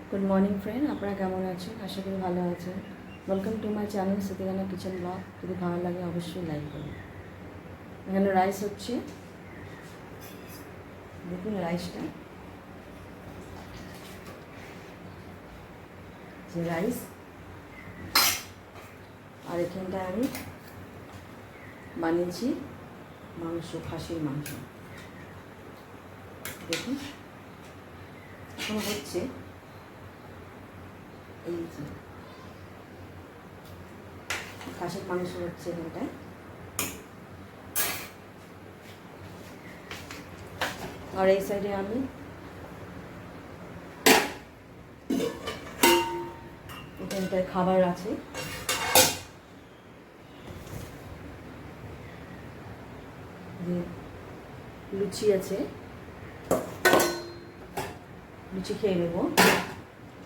Good morning friend, আপনারা কেমন আছেন? আশা করি ভালো আছেন। Welcome to my channel Siddiqana kitchen blog. যদি ভালো লাগে অবশ্যই লাইক করুন। এখানে রাইস হচ্ছে, দেখুন রাইসটা, যে রাইস। আর এখানটায় আমি বানিয়েছি মাংস, খাসির মাংস। দেখুন এখন হচ্ছে এই যে খাসির মাংস হচ্ছে এখানটায়। আর এই সাইডে আমি এখানটায় খাবার আছে, যে লুচি আছে, লুচি খেয়ে নেবো।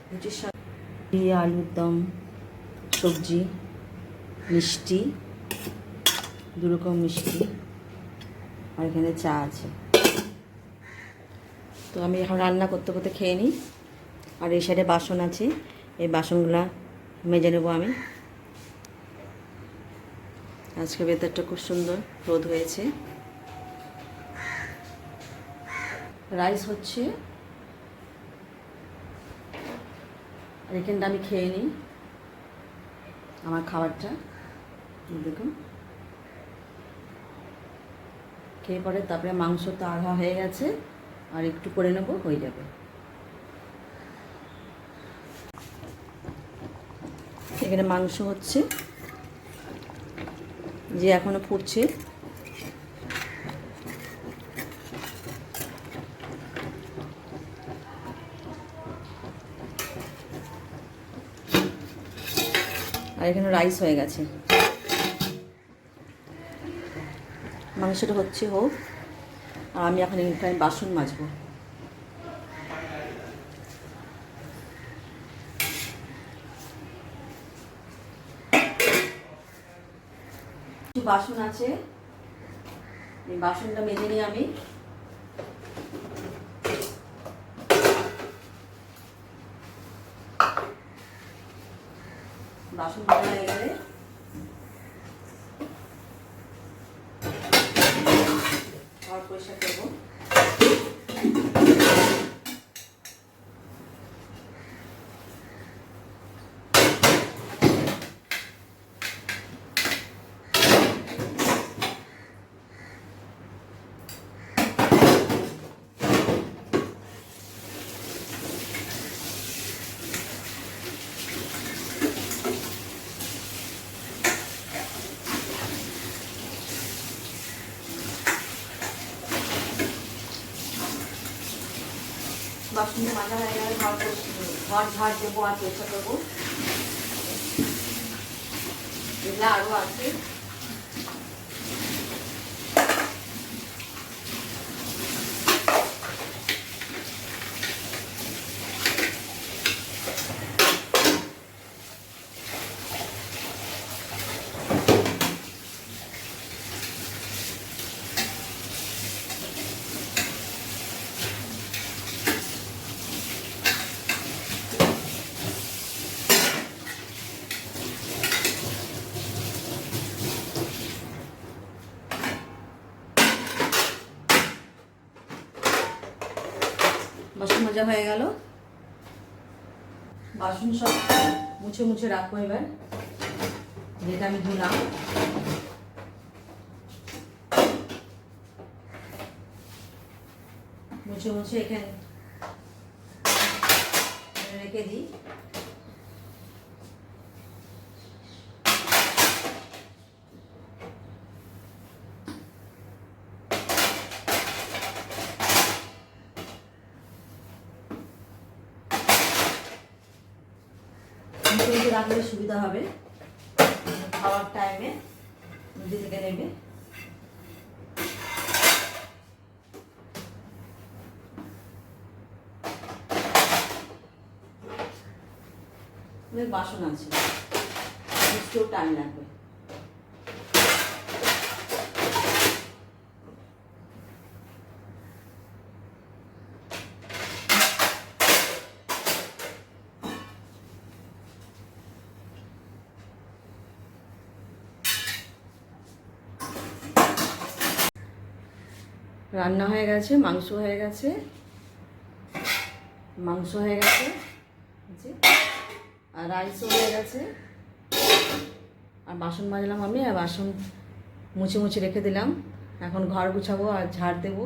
লুচির সাথে আলুর দম, সবজি, মিষ্টি, দুরকম মিষ্টি, আর এখানে চা আছে। তো আমি এখন রান্না করতে করতে খেয়ে নিই। আর এই সাইডে বাসন আছে, এই বাসনগুলা মেজে নেবো আমি। আজকে ওয়েদারটা খুব সুন্দর, রোদ হয়েছে। রাইস হচ্ছে, আর এখানটা আমি খেয়ে নিই আমার খাবারটা। দেখুন খেয়ে পরে তারপরে মাংস তো আধা হয়ে গেছে, আর একটু করে নেবো, হয়ে যাবে। এখানে মাংস হচ্ছে, যে এখনো ফুটছে। আর এখানে রাইস হয়ে গেছে, মাংসটা হচ্ছে হোক। আর আমি এখন এখানে বাসন মাজবো। কিছু বাসন আছে, এই বাসনটা মেজে নিই আমি। বাসন মাজা হয়ে গেলে ঘর পরিষ্কার করবো। বাসনটা মাজা হয়ে গেলে ঘর ঝাড় দেবো আর পরিষ্কার করবো। এগুলো আরও আছে। বাসন মাজা হয়ে গেল, বাসন সব মুছে মুছে রাখবো এবার, যেটা আমি ধুলাম। মুছে মুছে এখানে রেখে দিই। মুছে রাখলে সুবিধা হবে, খাওয়ার টাইমে নিজে থেকে নেবে। বাসন আছে, বুঝতেও টাইম লাগবে। রান্না হয়ে গেছে, মাংস হয়ে গেছে, জি, আর রাইসও হয়ে গেছে। আর বাসন মাজলাম আমি, আর বাসন মুছে মুছে রেখে দিলাম। এখন ঘর গুছাবো আর ঝাড় দেবো,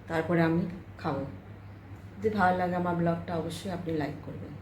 তারপরে আমি খাবো। যদি ভালো লাগে আমার ব্লগটা অবশ্যই আপনি লাইক করবেন।